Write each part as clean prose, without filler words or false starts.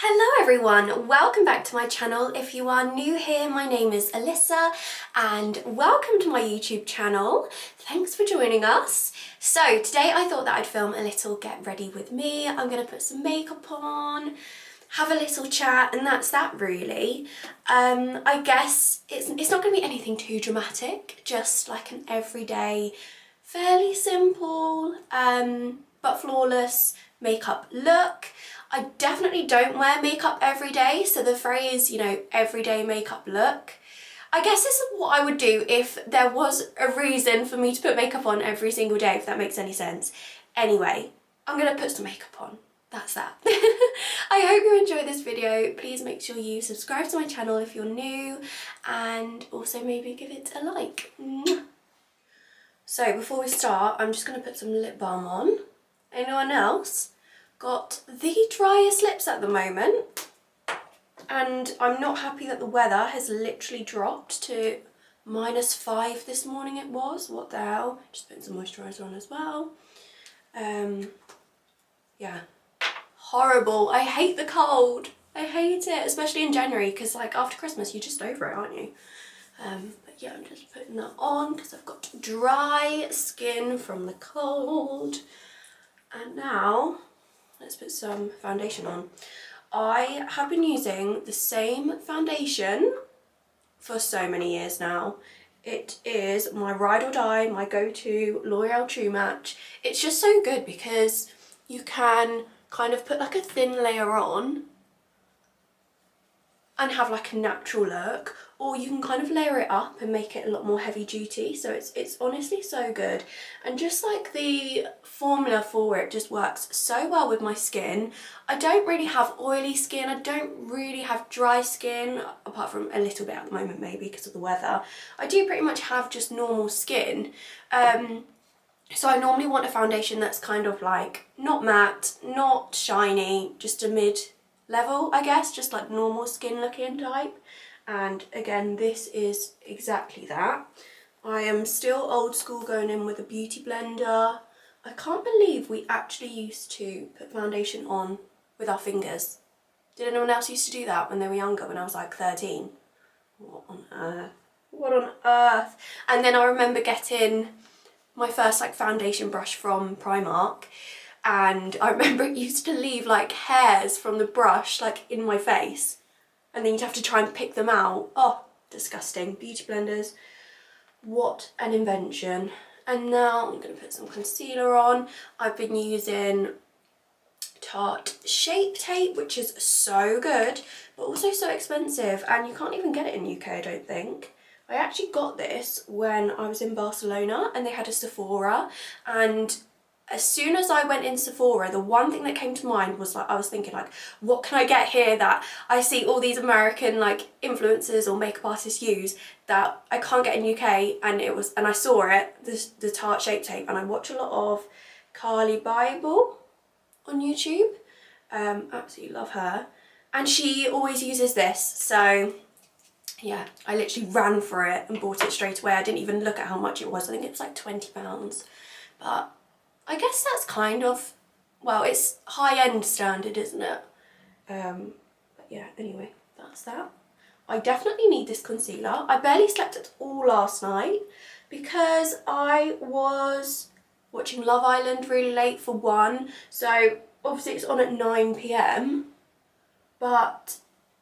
Hello everyone, welcome back to my channel. If you are new here, my name is Alissa and welcome to my YouTube channel. Thanks for joining us. So today I thought that I'd film a little get ready with me. I'm going to put some makeup on, have a little chat, and that's that really. I guess it's not going to be anything too dramatic, just like an everyday, fairly simple but flawless makeup look. I definitely don't wear makeup every day, so the phrase, everyday makeup look, I guess this is what I would do if there was a reason for me to put makeup on every single day, if that makes any sense. Anyway, I'm gonna put some makeup on. That's that. I hope you enjoyed this video. Please make sure you subscribe to my channel if you're new, and also maybe give it a like. So before we start, I'm just gonna put some lip balm on. Anyone else? Got the driest lips at the moment, and I'm not happy that the weather has literally dropped to -5 this morning it was. What the hell? Just putting some moisturiser on as well. Yeah, horrible. I hate the cold. I hate it, especially in January, because like after Christmas you're just over it, aren't you? But yeah, I'm just putting that on because I've got dry skin from the cold. And now let's put some foundation on. I have been using the same foundation for so many years now. It is my ride or die, my go-to L'Oreal True Match. It's just so good because you can kind of put like a thin layer on and have like a natural look, or you can kind of layer it up and make it a lot more heavy duty. So it's honestly so good, and just like the formula for it just works so well with my skin. I don't really have oily skin, I don't really have dry skin, apart from a little bit at the moment maybe because of the weather. I do pretty much have just normal skin. So I normally want a foundation that's kind of like not matte, not shiny, just a mid level, I guess, just like normal skin looking type. And again, this is exactly that. I am still old school, going in with a beauty blender. I can't believe we actually used to put foundation on with our fingers. Did anyone else used to do that when they were younger, when I was like 13? What on earth? What on earth? And then I remember getting my first like foundation brush from Primark, and I remember it used to leave like hairs from the brush like in my face, and then you'd have to try and pick them out. Oh, disgusting. Beauty blenders, what an invention. And now I'm going to put some concealer on. I've been using Tarte Shape Tape, which is so good but also so expensive, and you can't even get it in the UK, I don't think. I actually got this when I was in Barcelona and they had a Sephora, and as soon as I went in Sephora, the one thing that came to mind was like, I was thinking like, what can I get here that I see all these American like influencers or makeup artists use that I can't get in UK? And I saw it, the Tarte Shape Tape, and I watch a lot of Carly Bible on YouTube. Absolutely love her. And she always uses this, so yeah, I literally ran for it and bought it straight away. I didn't even look at how much it was. I think it was like £20, but I guess that's kind of, well, it's high-end standard, isn't it? But yeah, anyway, that's that. I definitely need this concealer. I barely slept at all last night because I was watching Love Island really late for one. So obviously it's on at 9 PM, but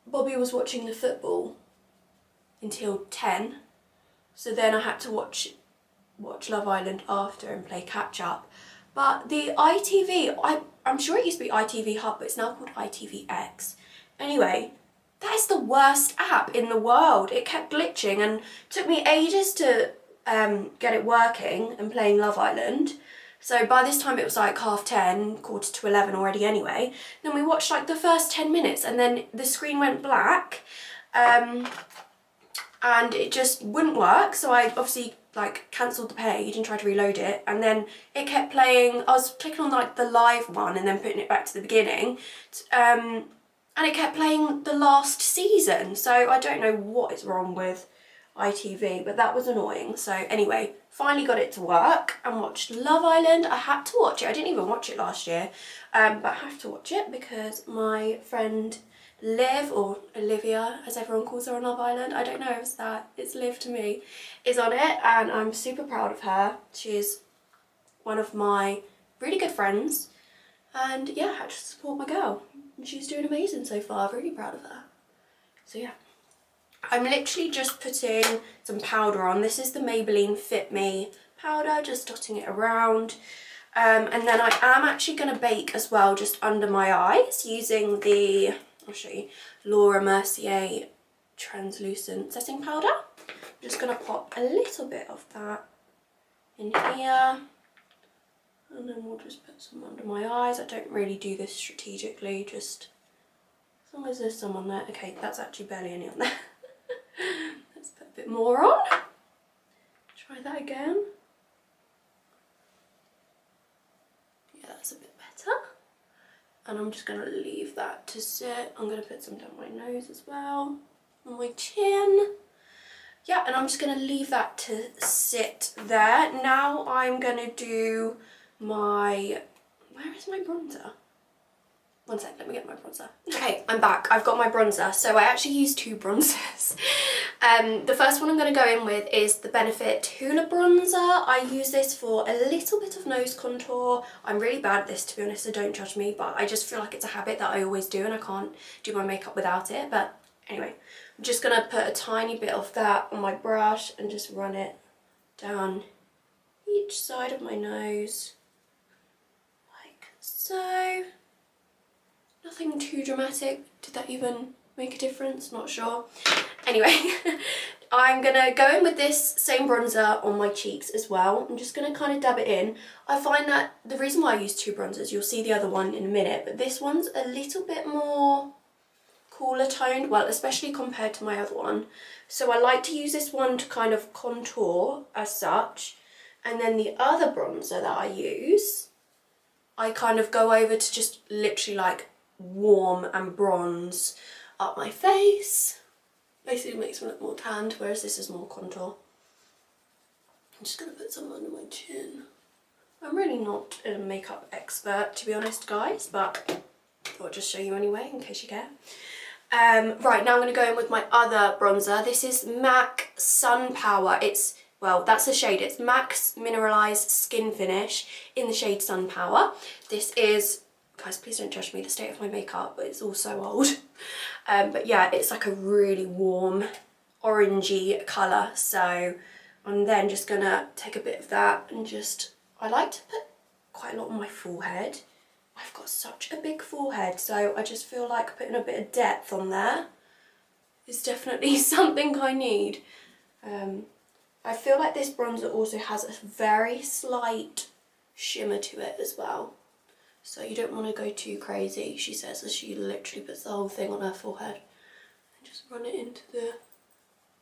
Bobby was watching the football until 10. So then I had to watch Love Island after and play catch up. But the ITV, I'm sure it used to be ITV Hub, but it's now called ITVX. Anyway, that is the worst app in the world. It kept glitching and took me ages to get it working and playing Love Island. So by this time it was like 10:30, 11:15 already anyway. Then we watched like the first 10 minutes and then the screen went black. And it just wouldn't work, so I obviously like cancelled the page and tried to reload it, and then it kept playing. I was clicking on like the live one and then putting it back to the beginning, and it kept playing the last season. So I don't know what is wrong with ITV, but that was annoying. So anyway, finally got it to work and watched Love Island. I had to watch it. I didn't even watch it last year, but I have to watch it because my friend Liv, or Olivia as everyone calls her on Love Island, I don't know if it's that, it's Liv to me, is on it, and I'm super proud of her. She's one of my really good friends, and yeah, I had to support my girl, and she's doing amazing so far. Really proud of her. So yeah, I'm literally just putting some powder on. This is the Maybelline Fit Me powder, just dotting it around. And then I am actually going to bake as well, just under my eyes, using the, I'll show you, Laura Mercier translucent setting powder. I'm just going to pop a little bit of that in here. And then we'll just put some under my eyes. I don't really do this strategically, just as long as there's some on there. Okay, that's actually barely any on there. Let's put a bit more on. Try that again. Yeah, that's a bit better. And I'm just going to leave that to sit. I'm going to put some down my nose as well, on my chin. Yeah, and I'm just going to leave that to sit there. Now I'm going to do my, where is my bronzer? One sec, let me get my bronzer. Okay, I'm back. I've got my bronzer. So I actually use two bronzers. The first one I'm going to go in with is the Benefit Tula bronzer. I use this for a little bit of nose contour. I'm really bad at this, to be honest, so don't judge me, but I just feel like it's a habit that I always do and I can't do my makeup without it. But anyway, I'm just going to put a tiny bit of that on my brush and just run it down each side of my nose, like so. Nothing too dramatic. Did that even make a difference? Not sure. Anyway, I'm gonna go in with this same bronzer on my cheeks as well. I'm just gonna kind of dab it in. I find that the reason why I use two bronzers, you'll see the other one in a minute, but this one's a little bit more cooler toned, well, especially compared to my other one. So I like to use this one to kind of contour as such, and then the other bronzer that I use, I kind of go over to just literally like warm and bronze up my face. Basically makes me look more tanned, whereas this is more contour. I'm just going to put some under my chin. I'm really not a makeup expert, to be honest, guys, but I'll just show you anyway in case you care. Right, now I'm going to go in with my other bronzer. This is MAC Sun Power. It's, well, that's the shade. It's MAC's Mineralized Skin Finish in the shade Sun Power. This is, guys, please don't judge me, the state of my makeup, but it's all so old. But yeah, it's like a really warm orangey colour. So I'm then just going to take a bit of that and just, I like to put quite a lot on my forehead. I've got such a big forehead, so I just feel like putting a bit of depth on there is definitely something I need. I feel like this bronzer also has a very slight shimmer to it as well. So you don't want to go too crazy, she says, as she literally puts the whole thing on her forehead. And just run it into the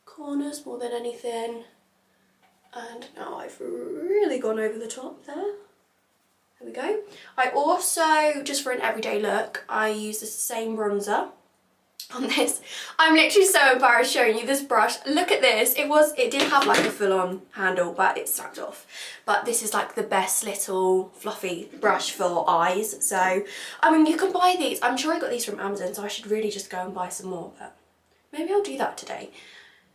corners more than anything. And now I've really gone over the top there. There we go. I also, just for an everyday look, I use the same bronzer on this. I'm literally so embarrassed showing you this brush. Look at this. It did have like a full-on handle, but it sucked off. But this is like the best little fluffy brush for eyes. So, I mean, you can buy these. I'm sure I got these from Amazon, so I should really just go and buy some more, but maybe I'll do that today.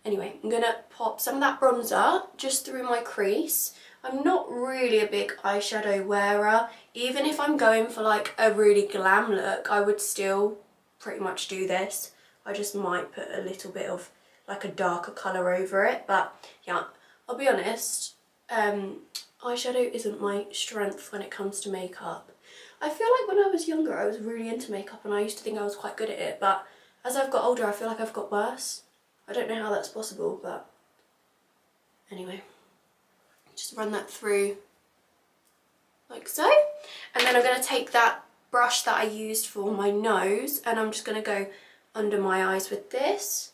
Anyway, I'm gonna pop some of that bronzer just through my crease. I'm not really a big eyeshadow wearer. Even if I'm going for like a really glam look, I would still pretty much do this. I just might put a little bit of like a darker colour over it. But yeah, I'll be honest, eyeshadow isn't my strength when it comes to makeup. I feel like when I was younger, I was really into makeup and I used to think I was quite good at it. But as I've got older, I feel like I've got worse. I don't know how that's possible, but anyway. Just run that through like so, and then I'm going to take that brush that I used for my nose and I'm just going to go under my eyes with this.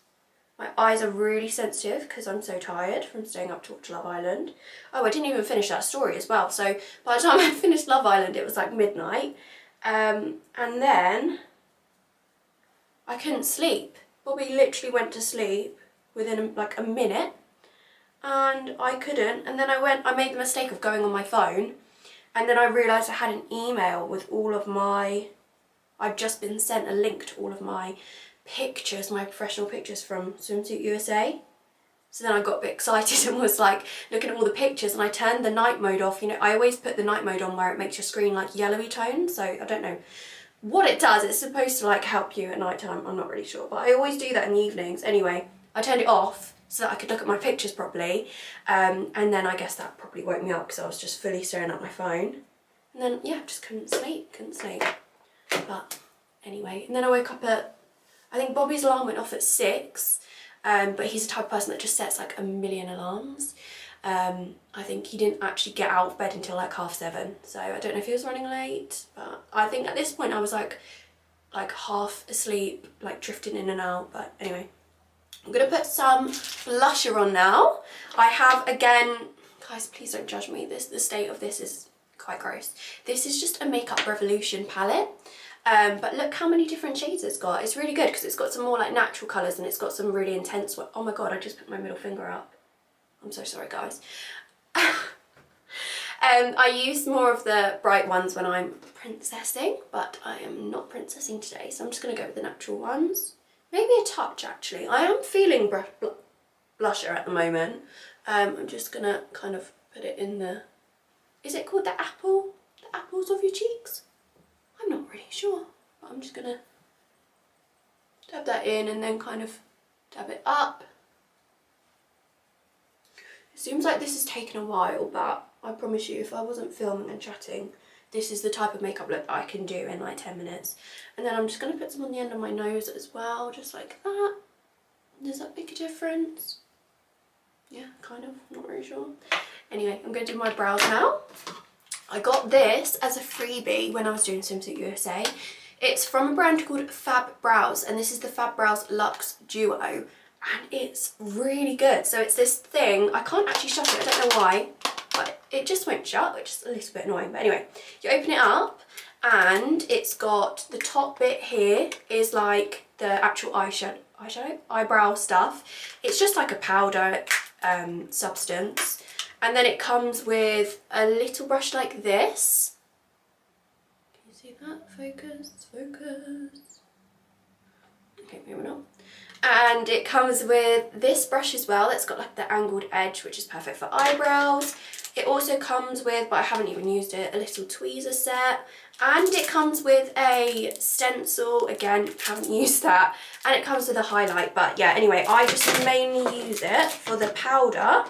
My eyes are really sensitive because I'm so tired from staying up to watch Love Island. Oh, I didn't even finish that story as well, so by the time I finished Love Island it was like midnight, and then I couldn't sleep. Bobby literally went to sleep within like a minute. and I couldn't. And then I made the mistake of going on my phone, and then I realised I had an email with all of my, I'd just been sent a link to all of my pictures, my professional pictures from Swimsuit USA. So then I got a bit excited and was like looking at all the pictures, and I turned the night mode off. You know, I always put the night mode on where it makes your screen like yellowy tone, so I don't know what it does. It's supposed to like help you at night time, I'm not really sure, but I always do that in the evenings. Anyway, I turned it off so that I could look at my pictures properly, and then I guess that probably woke me up because I was just fully staring at my phone. And then yeah, just couldn't sleep. But anyway, and then I woke up at, I think Bobby's alarm went off at 6, but he's the type of person that just sets like a million alarms. I think he didn't actually get out of bed until like 7:30, so I don't know if he was running late, but I think at this point I was like half asleep, like drifting in and out. But anyway, I'm gonna put some blusher on now. I have, again, guys, please don't judge me, the state of this is quite gross. This is just a Makeup Revolution palette. But look how many different shades it's got. It's really good because it's got some more like natural colours, and it's got some really intense, oh my god, I just put my middle finger up. I'm so sorry, guys. I use more of the bright ones when I'm princessing, but I am not princessing today, so I'm just going to go with the natural ones. Maybe a touch, actually. I am feeling blusher at the moment. I'm just going to kind of put it in the, is it called the apple? The apples of your cheeks? I'm not really sure, but I'm just going to dab that in and then kind of dab it up. It seems like this has taken a while, but I promise you, if I wasn't filming and chatting, this is the type of makeup look that I can do in like 10 minutes. And then I'm just going to put some on the end of my nose as well, just like that. Does that make a difference? Yeah, kind of, not really sure. Anyway, I'm going to do my brows now. I got this as a freebie when I was doing Swimsuit USA. It's from a brand called Fab Brows, and this is the Fab Brows Luxe Duo, and it's really good. So it's this thing, I can't actually shut it, I don't know why, but it just won't shut, which is a little bit annoying. But anyway, you open it up, and it's got the top bit here is like the actual eyebrow stuff. It's just like a powder substance. And then it comes with a little brush like this. Can you see that? Focus, focus. Okay, maybe not. And it comes with this brush as well. It's got like the angled edge, which is perfect for eyebrows. It also comes with, but I haven't even used it, a little tweezer set. And it comes with a stencil, again, haven't used that. And it comes with a highlight, but yeah, anyway, I just mainly use it for the powder.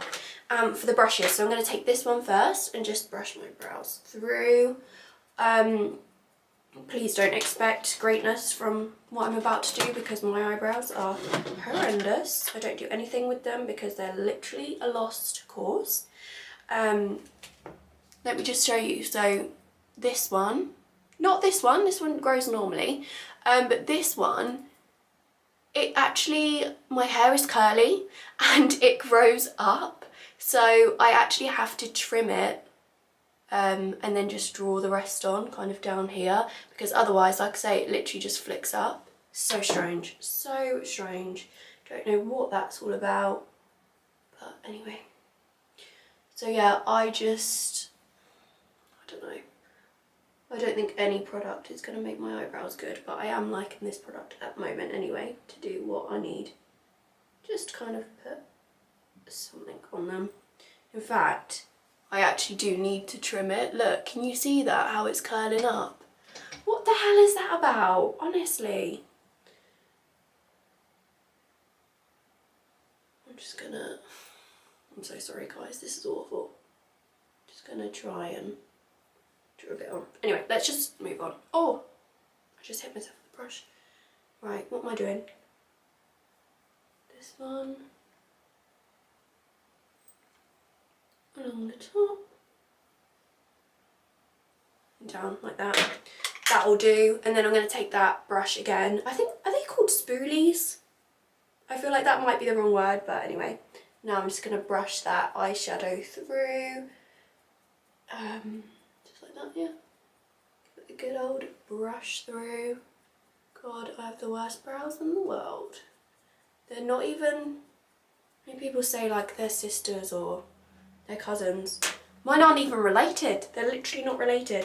For the brushes, so I'm going to take this one first and just brush my brows through. Please don't expect greatness from what I'm about to do because my eyebrows are horrendous. I don't do anything with them because they're literally a lost cause. Let me just show you. So this one, not this one grows normally, but this one, it actually, my hair is curly and it grows up. So I actually have to trim it and then just draw the rest on kind of down here, because otherwise, like I say, it literally just flicks up. So strange, so strange. Don't know what that's all about, but anyway. So yeah, I don't know. I don't think any product is going to make my eyebrows good, but I am liking this product at the moment anyway to do what I need. Just kind of put something on them. In fact, I actually do need to trim it. Look, can you see that, how it's curling up? What the hell is that about, honestly? I'm so sorry guys, this is awful. Just gonna try and draw a bit on. Anyway, let's just move on. Oh, I just hit myself with the brush. Right, what am I doing? This one. Along the top and down like that. That'll do. And then I'm going to take that brush again. I think, are they called spoolies? I feel like that might be the wrong word, but anyway. Now I'm just going to brush that eyeshadow through. Just like that, yeah. Give it a good old brush through. God, I have the worst brows in the world. They're not even Many people say like they're sisters or they're cousins. Mine aren't even related. They're literally not related.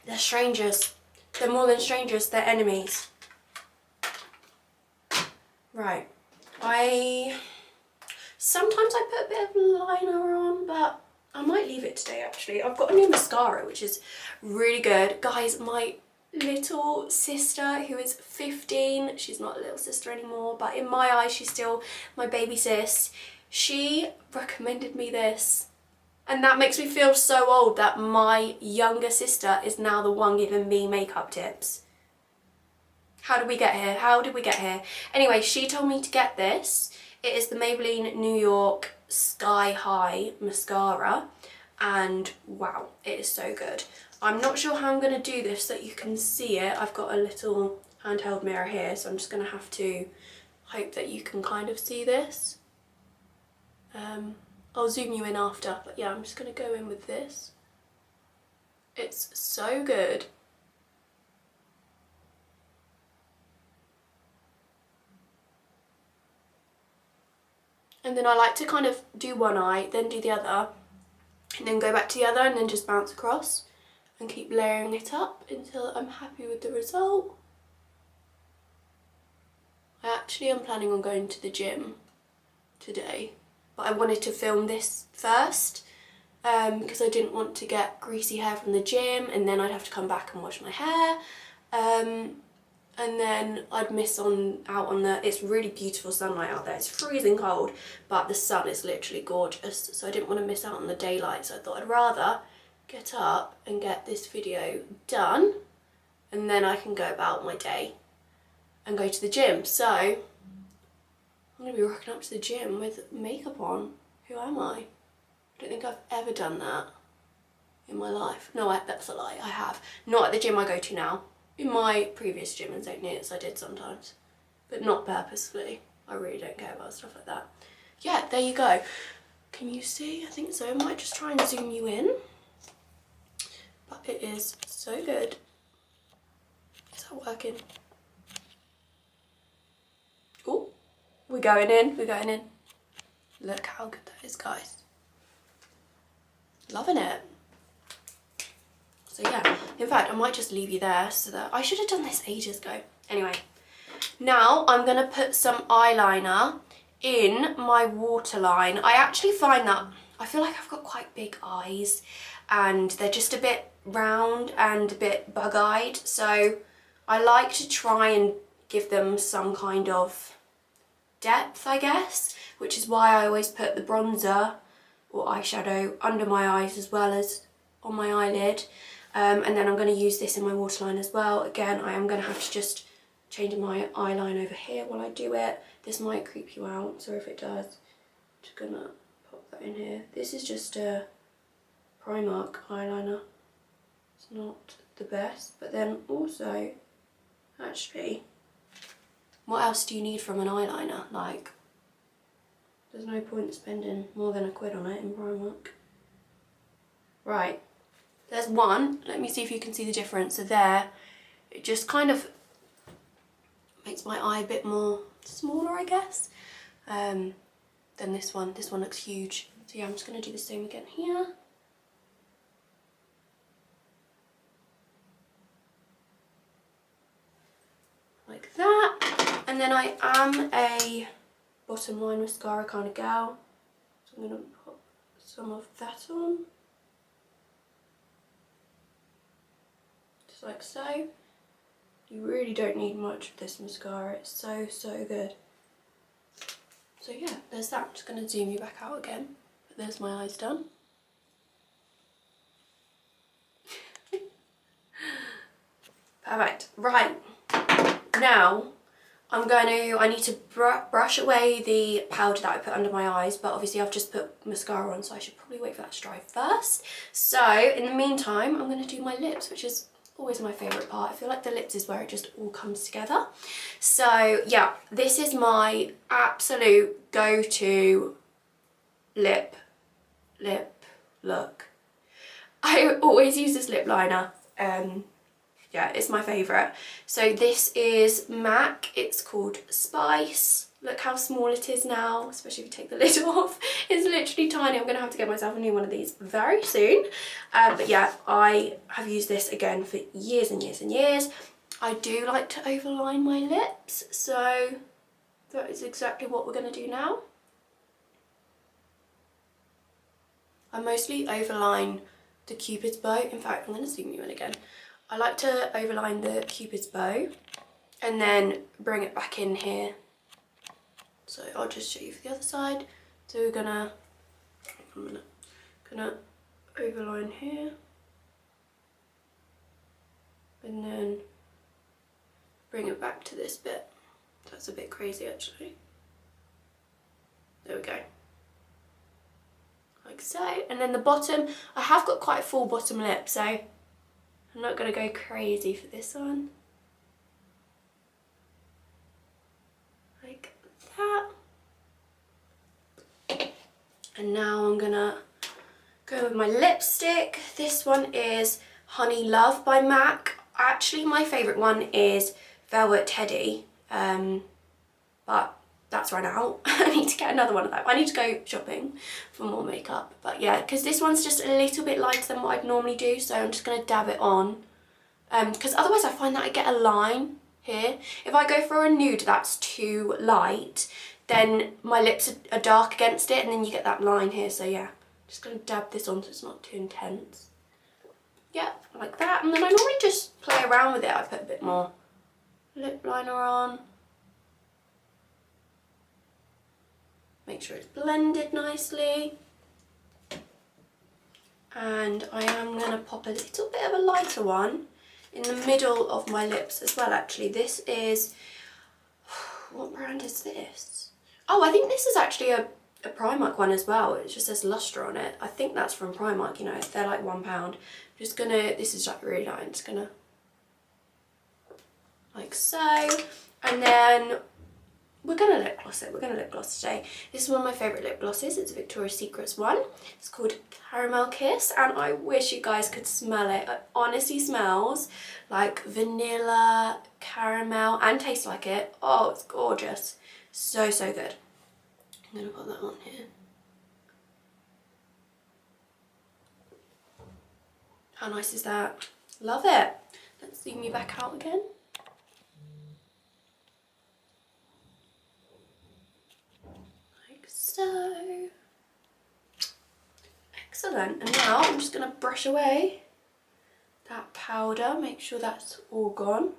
They're strangers. They're more than strangers, they're enemies. Right. Sometimes I put a bit of liner on, but I might leave it today actually. I've got a new mascara which is really good. Guys, my little sister who is 15, she's not a little sister anymore, but in my eyes she's still my baby sis. She recommended me this. And that makes me feel so old that my younger sister is now the one giving me makeup tips. How did we get here? How did we get here? Anyway, she told me to get this. It is the Maybelline New York Sky High Mascara. And wow, it is so good. I'm not sure how I'm going to do this so that you can see it. I've got a little handheld mirror here, so I'm just going to have to hope that you can kind of see this. I'll zoom you in after, but yeah, I'm just going to go in with this. It's so good. And then I like to kind of do one eye, then do the other, and then go back to the other, and then just bounce across and keep layering it up until I'm happy with the result. I actually am planning on going to the gym today, but I wanted to film this first because I didn't want to get greasy hair from the gym and then I'd have to come back and wash my hair, and then I'd miss out on it's really beautiful sunlight out there. It's freezing cold, but the sun is literally gorgeous, so I didn't want to miss out on the daylight, so I thought I'd rather get up and get this video done and then I can go about my day and go to the gym. So I'm going to be rocking up to the gym with makeup on. Who am I? I don't think I've ever done that in my life. No, that's a lie, I have. Not at the gym I go to now. In my previous gym in St. Neots I did sometimes, but not purposefully. I really don't care about stuff like that. Yeah, there you go. Can you see? I think so. I might just try and zoom you in. But it is so good. Is that working? Oh, we're going in, we're going in. Look how good that is, guys. Loving it. So yeah, in fact, I might just leave you there so that I should have done this ages ago. Anyway, now I'm gonna put some eyeliner in my waterline. I actually find that I feel like I've got quite big eyes and they're just a bit round and a bit bug-eyed, so I like to try and give them some kind of depth, I guess, which is why I always put the bronzer or eyeshadow under my eyes as well as on my eyelid. And then I'm going to use this in my waterline as well. Again, I am going to have to just change my eyeline over here while I do it. This might creep you out, so if it does, I'm just going to pop that in here. This is just a Primark eyeliner. It's not the best, but then also, actually, what else do you need from an eyeliner? Like, there's no point spending more than £1 on it in Primark. Right. There's one. Let me see if you can see the difference. So there, it just kind of makes my eye a bit more smaller, I guess, than this one. This one looks huge. So yeah, I'm just going to do the same again here. Like that. And then I am a bottom line mascara kind of gal. So I'm going to put some of that on. Like so. You really don't need much of this mascara, it's so good. So yeah, there's that. I'm just going to zoom you back out again, but there's my eyes done. Perfect. Right, now I need to brush away the powder that I put under my eyes, but obviously I've just put mascara on, so I should probably wait for that to dry first. So in the meantime, I'm going to do my lips, which is always my favourite part. I feel like the lips is where it just all comes together. So yeah, this is my absolute go-to lip look. I always use this lip liner. Yeah, it's my favourite. So this is MAC, it's called Spice. Look how small it is now, especially if you take the lid off. It's literally tiny. I'm going to have to get myself a new one of these very soon. But yeah, I have used this again for years and years and years. I do like to overline my lips, so that is exactly what we're going to do now. I mostly overline the Cupid's bow. In fact, I'm going to zoom you in again. I like to overline the Cupid's bow and then bring it back in here. So I'll just show you for the other side. So we're gonna overline here and then bring it back to this bit. That's a bit crazy actually. There we go. Like so. And then the bottom, I have got quite a full bottom lip, so I'm not gonna go crazy for this one. Like that. And now I'm gonna go with my lipstick. This one is Honey Love by MAC. Actually, my favourite one is Velvet Teddy, but that's run out. I need to get another one of that. I need to go shopping for more makeup. But yeah, because this one's just a little bit lighter than what I'd normally do, so I'm just gonna dab it on. Because otherwise I find that I get a line here. If I go for a nude that's too light, then my lips are dark against it and then you get that line here. So yeah, just gonna dab this on so it's not too intense. Yeah, like that. And then I normally just play around with it. I put a bit more lip liner on. Make sure it's blended nicely. And I am gonna pop a little bit of a lighter one in the middle of my lips as well actually. This is, what brand is this? Oh, I think this is actually a Primark one as well. It just says Lustre on it. I think that's from Primark, you know, they're like £1. Just gonna, this is like really light, just gonna, like so. And then we're gonna lip gloss it. We're gonna lip gloss today. This is one of my favourite lip glosses. It's a Victoria's Secrets one. It's called Caramel Kiss, and I wish you guys could smell it. It honestly smells like vanilla, caramel, and tastes like it. Oh, it's gorgeous. So, so good. I'm gonna put that on here. How nice is that? Love it. Let's zoom you back out again. Like so. Excellent. And now I'm just gonna brush away that powder, make sure that's all gone.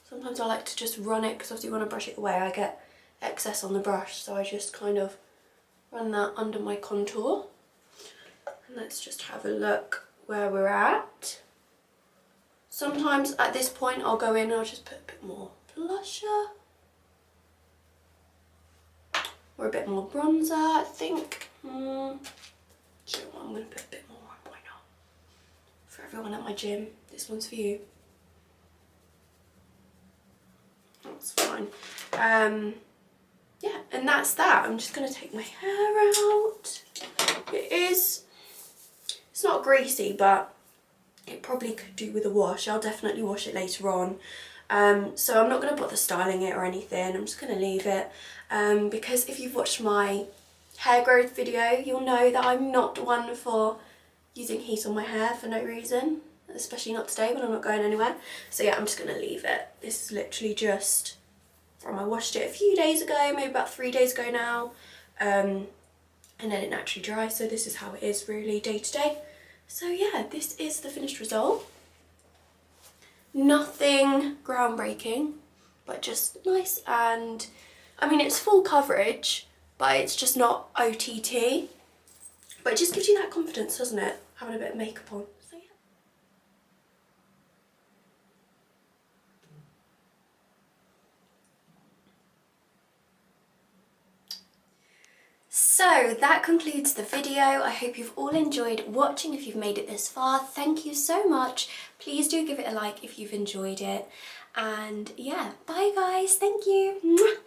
Sometimes I like to just run it, because obviously when I brush it away I get excess on the brush, so I just kind of run that under my contour. And let's just have a look where we're at. Sometimes at this point I'll go in and I'll just put a bit more blusher or a bit more bronzer, I think. Do you know what? I'm going to put a bit more on, why not? For everyone at my gym, this one's for you. That's fine. Yeah, and that's that. I'm just going to take my hair out. It's not greasy, but it probably could do with a wash. I'll definitely wash it later on. So I'm not going to bother styling it or anything. I'm just going to leave it. Because if you've watched my hair growth video, you'll know that I'm not one for using heat on my hair for no reason. Especially not today when I'm not going anywhere. So yeah, I'm just going to leave it. This is literally just from, I washed it a few days ago, maybe about 3 days ago now. And then it naturally dries. So this is how it is really day to day. So yeah, this is the finished result. Nothing groundbreaking, but just nice, and I mean it's full coverage, but it's just not OTT. But it just gives you that confidence, doesn't it? Having a bit of makeup on. So yeah. So that concludes the video. I hope you've all enjoyed watching. If you've made it this far, thank you so much. Please do give it a like if you've enjoyed it. And yeah, bye guys, thank you.